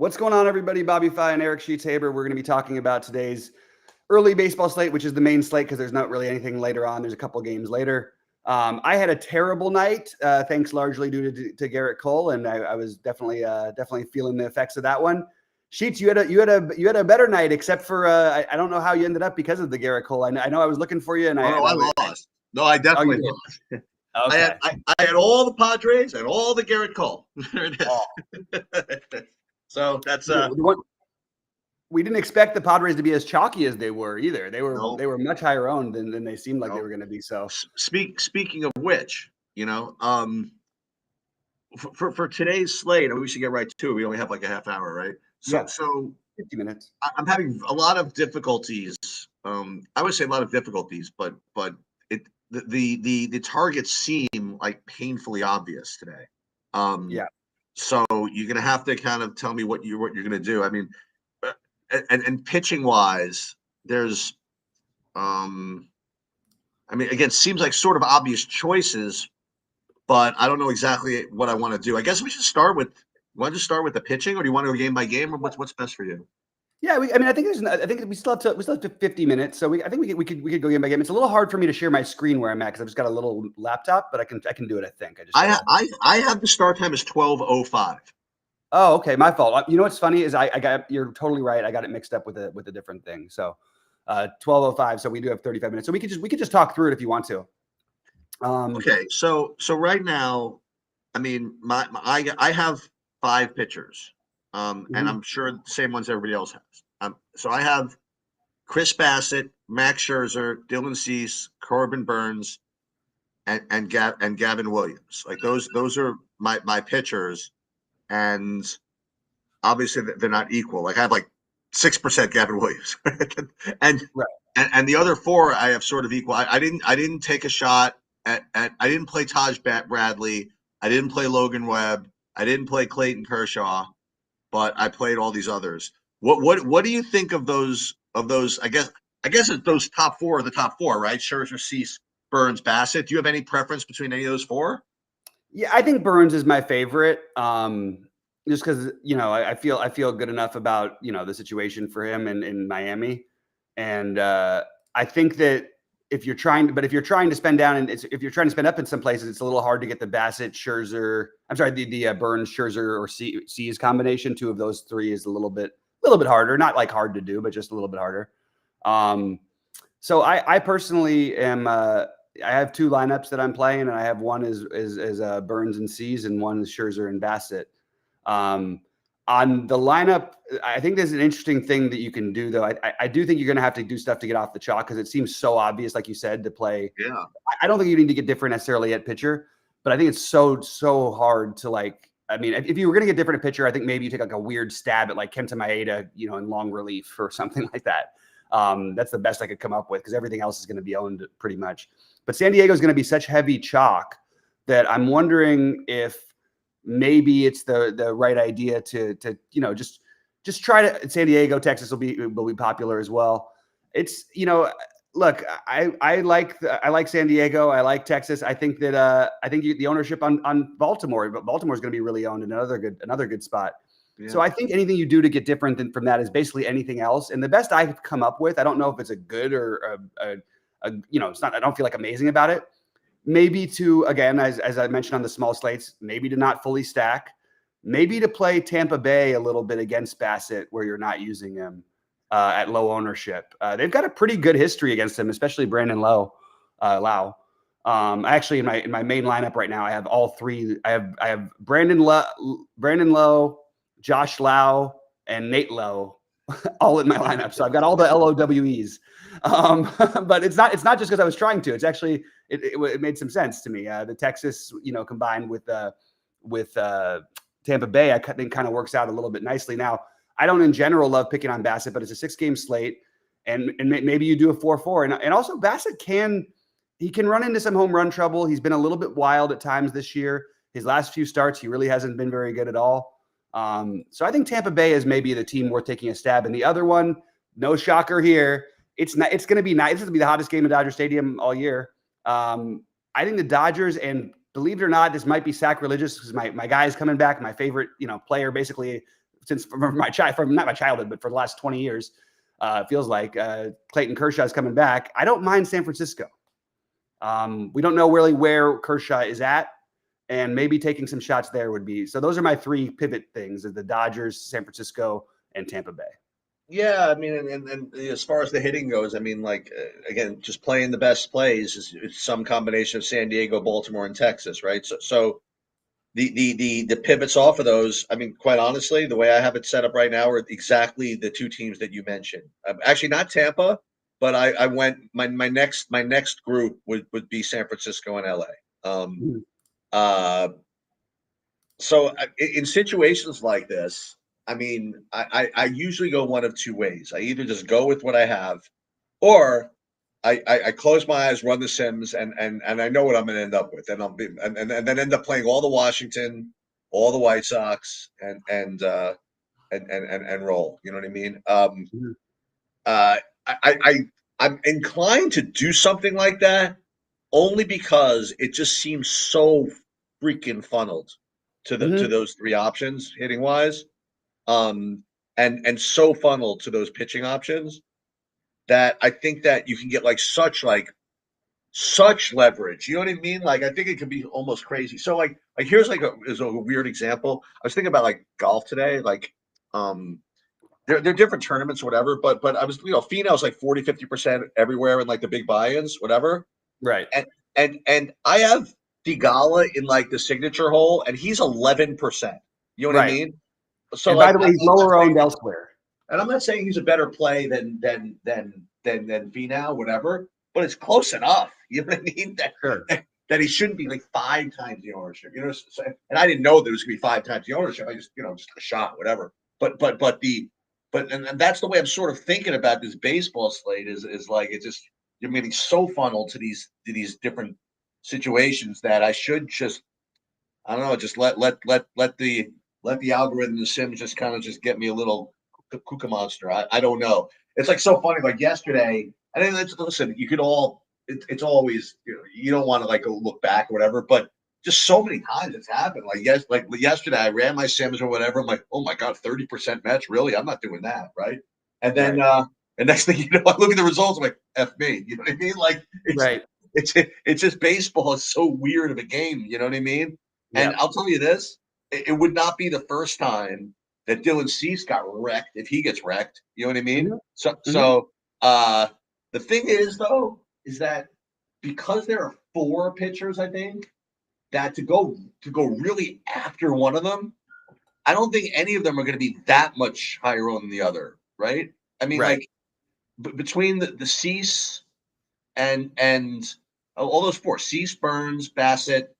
What's going on, everybody? Bobby Fye and Eric Sheets-Haber. We're going to be talking about today's early baseball slate, which is the main slate because there's not really anything later on. There's a couple games later. I had a terrible night, thanks largely due to Garrett Cole, and I was definitely feeling the effects of that one. Sheets, you had a better night, except for I don't know how you ended up because of the Garrett Cole. I know I was looking for you, and I lost. No, I definitely lost. Okay. I had all the Padres and all the Garrett Cole. There it is. Oh. So that's we didn't expect the Padres to be as chalky as they were either. They were much higher owned than they seemed like they were going to be. So speaking of which, for today's slate, we should get right to it. We only have like a half hour, right? So 50 minutes. I'm having a lot of difficulties. I would say a lot of difficulties, but the targets seem like painfully obvious today. So you're gonna have to kind of tell me what you're gonna do. I mean, and pitching wise, there's again, seems like sort of obvious choices, but I don't know exactly what I want to do. I guess we should start with. Want to start with the pitching, or do you want to go game by game, or what's best for you? Yeah, I think we still have to 50 minutes, so I think we could go game by game. It's a little hard for me to share my screen where I'm at because I've just got a little laptop, but I can do it. I think I have the start time is 12:05. Oh, okay, my fault. You know what's funny is you're totally right. I got it mixed up with a different thing. So 12:05. So we do have 35 minutes. So we could just talk through it if you want to. Okay, so right now, I mean, I have 5 pitchers. And I'm sure the same ones everybody else has. So I have Chris Bassett, Max Scherzer, Dylan Cease, Corbin Burns, and Gavin Williams. Like those are my pitchers, and obviously they're not equal. Like I have like 6% Gavin Williams, and the other 4 I have sort of equal. I didn't take a shot at I didn't play Taj Bradley. I didn't play Logan Webb. I didn't play Clayton Kershaw. But I played all these others. What do you think of those? I guess it's those top 4 are the top 4, right? Scherzer, Cease, Burns, Bassett. Do you have any preference between any of those 4? Yeah, I think Burns is my favorite. Just because I feel good enough about the situation for him in Miami, and I think that if you're trying to spend down and if you're trying to spend up in some places, it's a little hard to get the Bassett, Scherzer. I'm sorry, the Burns, Scherzer, or Cease combination. 2 of those 3 is a little bit harder. Not like hard to do, but just a little bit harder. So I personally am. I have 2 lineups that I'm playing, and I have one is Burns and Cease, and one is Scherzer and Bassett. On the lineup, I think there's an interesting thing that you can do, though. I do think you're going to have to do stuff to get off the chalk because it seems so obvious, like you said, to play. Yeah. I don't think you need to get different necessarily at pitcher, but I think it's so hard to if you were going to get different at pitcher, I think maybe you take like a weird stab at like Kenta Maeda, in long relief or something like that. That's the best I could come up with because everything else is going to be owned pretty much. But San Diego is going to be such heavy chalk that I'm wondering if maybe it's the right idea to just try to. San Diego, Texas will be popular as well. It's look, I like San Diego. I like Texas. I think that the ownership on Baltimore, but Baltimore is going to be really owned in another good spot. Yeah. So I think anything you do to get different from that is basically anything else. And the best I've come up with, I don't know if it's a good or it's not. I don't feel like amazing about it. Maybe to, again, as I mentioned on the small slates, maybe to not fully stack, maybe to play Tampa Bay a little bit against Bassett where you're not using him at low ownership. They've got a pretty good history against him, especially Brandon Lau. Actually, in my main lineup right now, I have all 3. I have Brandon Lowe, Josh Lau, and Nate Lowe all in my lineup. So I've got all the LOWEs. But it's not just because I was trying to. It's actually it made some sense to me. The Texas, combined with Tampa Bay, I think kind of works out a little bit nicely. Now, I don't in general love picking on Bassett, but it's a 6-game slate, and maybe you do a 4-4, and also Bassett can run into some home run trouble. He's been a little bit wild at times this year. His last few starts, he really hasn't been very good at all. So I think Tampa Bay is maybe the team worth taking a stab. And the other one, no shocker here, it's going to be nice. This is going to be the hottest game in Dodger Stadium all year. I think the Dodgers, and believe it or not, this might be sacrilegious because my guy is coming back, my favorite, player basically since from not my childhood, but for the last 20 years, feels like Clayton Kershaw is coming back. I don't mind San Francisco. We don't know really where Kershaw is at, and maybe taking some shots there would be. So those are my three pivot things: the Dodgers, San Francisco, and Tampa Bay. Yeah, I mean, and as far as the hitting goes, I mean, like again, just playing the best plays is some combination of San Diego, Baltimore, and Texas, right? So the pivots off of those. I mean, quite honestly, the way I have it set up right now are exactly the two teams that you mentioned. Actually, not Tampa, but I went my next group would be San Francisco and LA. So in situations like this, I mean, I usually go one of two ways. I either just go with what I have, or I close my eyes, run the Sims, and I know what I'm going to end up with, and and then end up playing all the Washington, all the White Sox, and roll. You know what I mean? I'm inclined to do something like that only because it just seems so freaking funneled to those three options hitting wise, and so funneled to those pitching options that I think that you can get such leverage. You know what I mean? Like I think it could be almost crazy. So here's is a weird example. I was thinking about like golf today. Like they're different tournaments or whatever, but I was Finau's like 40-50% everywhere in like the big buy-ins, whatever. Right. And I have Thigala in like the signature hole, and he's 11%. You know what I mean? So and by the way, he's lower owned elsewhere. And I'm not saying he's a better play than Finau, whatever, but it's close enough. You know what I mean? That he shouldn't be like 5 times the ownership. You know, so, and I didn't know there was gonna be 5 times the ownership. I just just a shot, whatever. But that's the way I'm sort of thinking about this baseball slate is like it's just you're getting so funneled to these different situations that I should just I don't know, just let the algorithm, the Sims just kind of just get me a little Kuka monster. I don't know. It's like so funny. Like yesterday, I think listen, you could all. It's always you don't want to like go look back or whatever, but just so many times it's happened. Like yesterday, I ran my Sims or whatever. I'm like, oh my god, 30% match. Really, I'm not doing that, right? And then and next thing you know, I look at the results. I'm like, F me. You know what I mean? Like it's just baseball is so weird of a game. You know what I mean? And I'll tell you this: it would not be the first time that Dylan Cease got wrecked if he gets wrecked. You know what I mean? So the thing is, though, is that because there are 4 pitchers, I think that to go really after one of them, I don't think any of them are going to be that much higher on than the other, right? I mean, like between the Cease and all those 4, Cease, Burns, Bassett,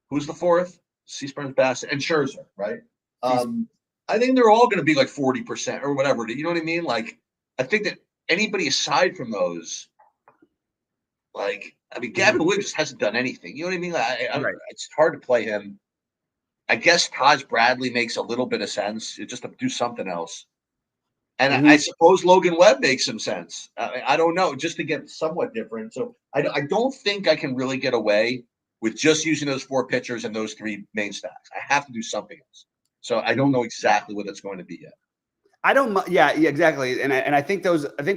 who's the 4th? Cease, Burns, Bassett, and Scherzer, right? I think they're all going to be like 40% or whatever. You know what I mean? Like, I think that anybody aside from those, like, I mean, Gavin Williams just hasn't done anything. You know what I mean? It's hard to play him. I guess Taj Bradley makes a little bit of sense just to do something else. And I suppose Logan Webb makes some sense. I don't know, just to get somewhat different. So I don't think I can really get away with just using those 4 pitchers and those 3 main stacks. I have to do something else. So I don't know exactly what it's going to be yet. I don't. Yeah, exactly. And I think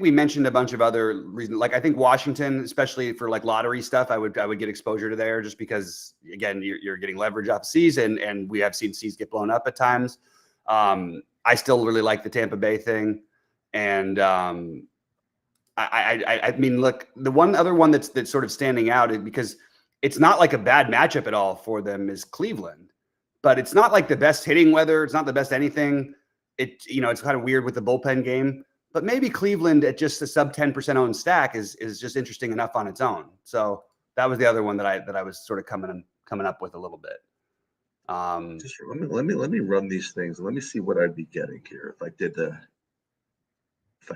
we mentioned a bunch of other reasons. Like I think Washington, especially for like lottery stuff, I would get exposure to there just because again you're getting leverage off season, and we have seen C's get blown up at times. I still really like the Tampa Bay thing, and I mean, look, the other one that's sort of standing out is because it's not like a bad matchup at all for them is Cleveland, but it's not like the best hitting weather. It's not the best anything. It's kind of weird with the bullpen game, but maybe Cleveland at just a sub 10% owned stack is just interesting enough on its own. So that was the other one that I was sort of coming up with a little bit. Just let me run these things. Let me see what I'd be getting here if I did if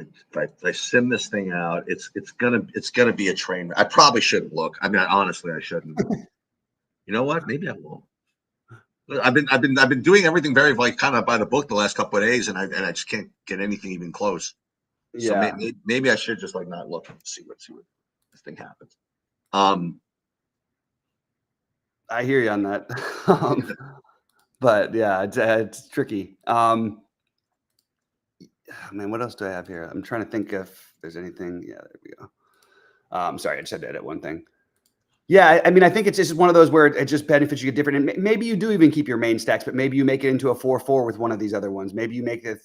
I sim this thing out. It's gonna be a train. I probably shouldn't look. I mean, honestly, I shouldn't. You know what? Maybe I won't. I've been doing everything very like kind of by the book the last couple of days, and I just can't get anything even close. Yeah. So maybe I should just like not look and see what this thing happens. I hear you on that. But yeah, it's tricky. Man, what else do I have here? I'm trying to think if there's anything. Yeah, there we go. Sorry, I just had to edit one thing. Yeah, I mean, I think it's just one of those where it just benefits you get different. And maybe you do even keep your main stacks, but maybe you make it into a 4-4 with one of these other ones. Maybe you make the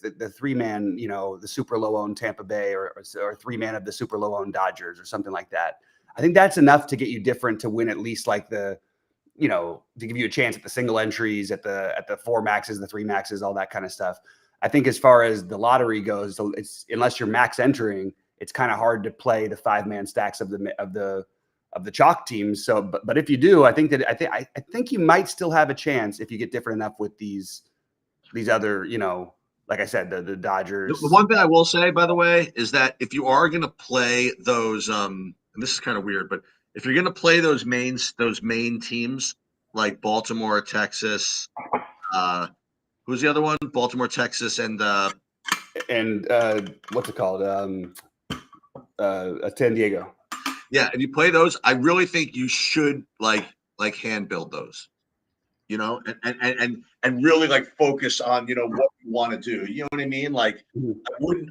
3-man, the super low owned Tampa Bay or 3-man of the super low owned Dodgers or something like that. I think that's enough to get you different to win at least like to give you a chance at the single entries, at the 4 maxes, the 3 maxes, all that kind of stuff. I think as far as the lottery goes, so it's unless you're max entering, it's kind of hard to play the 5-man stacks of the chalk teams. So, but if you do, I think you might still have a chance if you get different enough with these other, like I said, the Dodgers. The one thing I will say, by the way, is that if you are going to play those, and this is kind of weird, but if you're going to play those main teams like Baltimore, Texas, who's the other one? Baltimore, Texas, and what's it called? San Diego. Yeah, and you play those. I really think you should like hand build those, and really like focus on what you want to do. You know what I mean? Like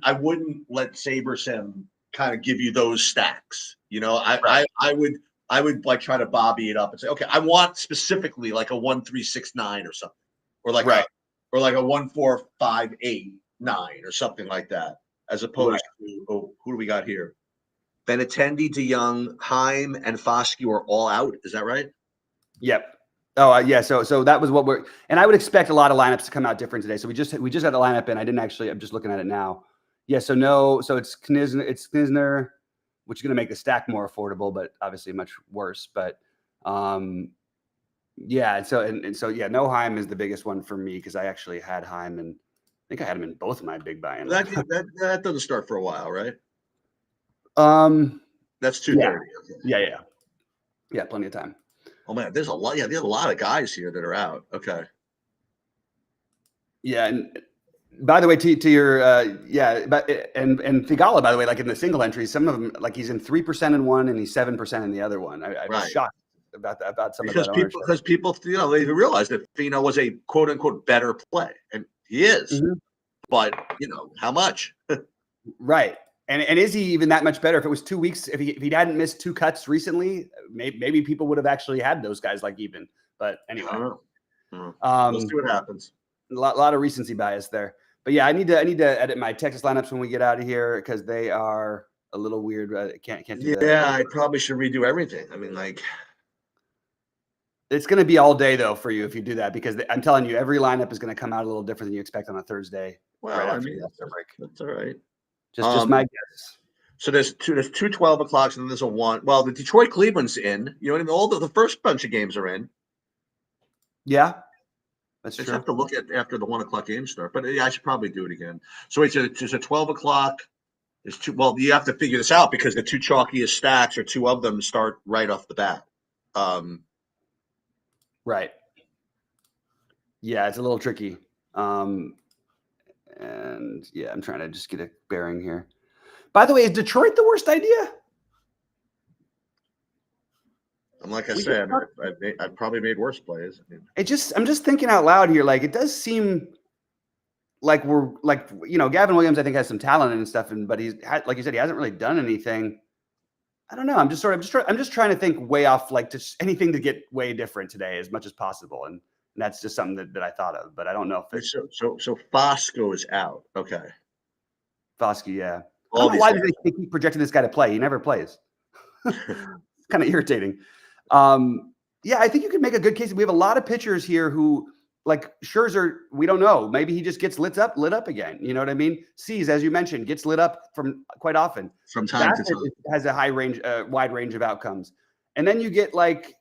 I wouldn't let SaberSim kind of give you those stacks. I would like try to bobby it up and say, okay, I want specifically like a 1-3-6-9 or something, or like a 1-4-5-8-9 or something like that, as opposed to who do we got here? Benintendi, DeYoung, Heim, and Foscue are all out. Is that right? Yep. Oh, yeah. So that was what and I would expect a lot of lineups to come out different today. So we just had the lineup in. I didn't actually. I'm just looking at it now. Yeah. So it's Knizner, which is going to make the stack more affordable, but obviously much worse. But yeah. And so yeah, no Heim is the biggest one for me because I actually had Heim, and I think I had him in both of my big buy-ins. That doesn't start for a while, right? That's 2:30. Yeah, plenty of time. Oh man, there's a lot. Yeah, there's a lot of guys here that are out. Okay. Yeah, and by the way, to your but and Thigala, by the way, like in the single entries, some of them like he's in 3% in one and he's 7% in the other one. I'm shocked about some of that ownership. Because people they realize that Fino was a quote unquote better play, and he is, but how much? Right. And is he even that much better? If it was 2 weeks, if he hadn't missed 2 cuts recently, maybe people would have actually had those guys like even. But anyway, I don't know. We'll see what happens. A lot of recency bias there. But yeah, I need to edit my Texas lineups when we get out of here because they are a little weird. Can't do that. Yeah, I probably should redo everything. I mean, like it's going to be all day though for you if you do that because I'm telling you, every lineup is going to come out a little different than you expect on a Thursday. Well, I mean, that's all right. Just my guess. So there's two 12 o'clocks and then there's a 1. Well, the Detroit Cleveland's in. You know what I mean? All the first bunch of games are in. Yeah, that's true. I just have to look at after the 1 o'clock games start. But yeah, I should probably do it again. So it's a 12 o'clock. There's 2. Well, you have to figure this out because the 2 chalkiest stacks or 2 of them start right off the bat. Right. Yeah, it's a little tricky. And yeah, I'm trying to just get a bearing here. By the way, is Detroit the worst idea? Like I said, I've probably made worse plays. I'm just thinking out loud here. Like it does seem like we're like Gavin Williams I think has some talent and stuff, but he's like you said he hasn't really done anything. I don't know. I'm just trying to think way off, like just anything to get way different today as much as possible, and that's just something that I thought of, but I don't know if it's so Fosco is out. Okay. Fosco, yeah. I don't know why they keep projecting this guy to play. He never plays. It's kind of irritating. Yeah, I think you could make a good case. We have a lot of pitchers here who, like Scherzer, we don't know. Maybe he just gets lit up again. You know what I mean? Cease, as you mentioned, gets lit up from quite often. From time to time. Has a wide range of outcomes. And then you get like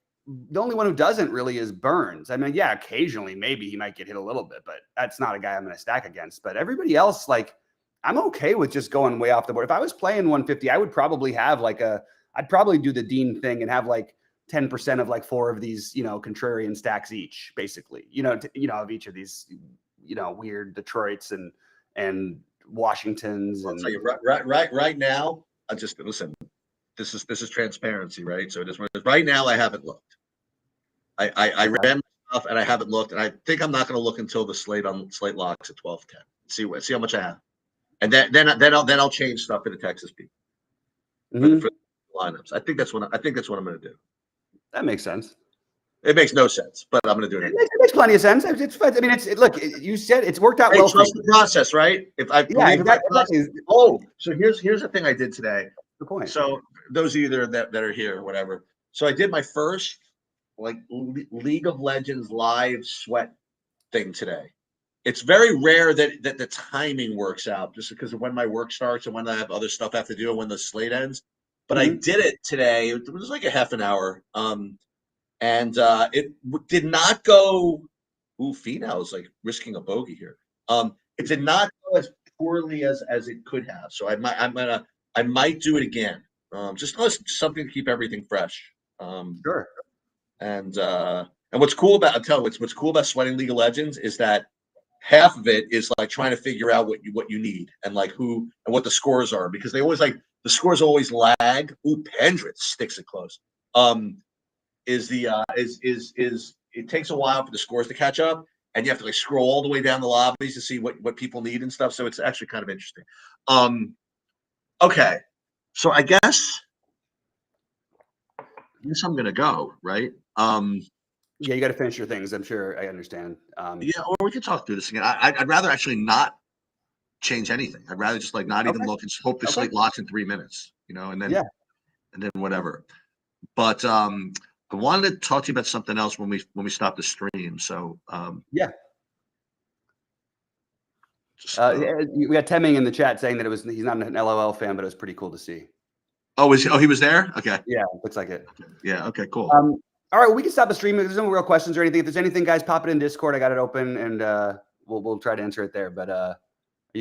the only one who doesn't really is Burns. I mean, yeah, occasionally maybe he might get hit a little bit, but that's not a guy I'm going to stack against. But everybody else, like, I'm okay with just going way off the board. If I was playing 150, I would probably have I'd probably do the Dean thing and have like 10% of like 4 of these, contrarian stacks each, basically, of each of these, weird Detroits and Washingtons. I'll tell you right now. I just listen. This is transparency, right? So right now I haven't looked. I ran stuff, and I haven't looked, and I think I'm not going to look until the slate locks at 12:10. See how much I have, and then I'll change stuff in the Texas Peak for the lineups. I think that's what I'm going to do. That makes sense. It makes no sense, but I'm going to do it. It makes plenty of sense. Look, you said it's worked out well. Trust the process, right? If I believe in my process. Oh, so here's the thing I did today. The point. So those of you that are here or whatever. So I did my first League of Legends live sweat thing today. It's very rare that the timing works out just because of when my work starts and when I have other stuff I have to do and when the slate ends. But I did it today. It was like a half an hour. And it did not go. Ooh, Finau is like risking a bogey here. It did not go as poorly as it could have. So I might do it again. Just something to keep everything fresh. Sure. And what's cool about what's cool about sweating League of Legends is that half of it is like trying to figure out what you need and like who and what the scores are, because they always the scores always lag. Ooh, Pendrit sticks it close. It takes a while for the scores to catch up, and you have to scroll all the way down the lobbies to see what people need and stuff. So it's actually kind of interesting. Okay, so I guess I'm gonna go, right? Yeah, you got to finish your things. I'm sure I understand. Yeah, or we could talk through this again. I'd rather actually not change anything. I'd rather just not even look and hope the slate locks in 3 minutes, and then whatever. But I wanted to talk to you about something else when we stop the stream. So we got Temming in the chat saying that he's not an LOL fan, but it was pretty cool to see. Oh, he was there? Okay. Yeah, looks like it. Yeah. Okay. Cool. All right, we can stop the stream. If there's no real questions or anything, if there's anything, guys, pop it in Discord. I got it open, and we'll try to answer it there. But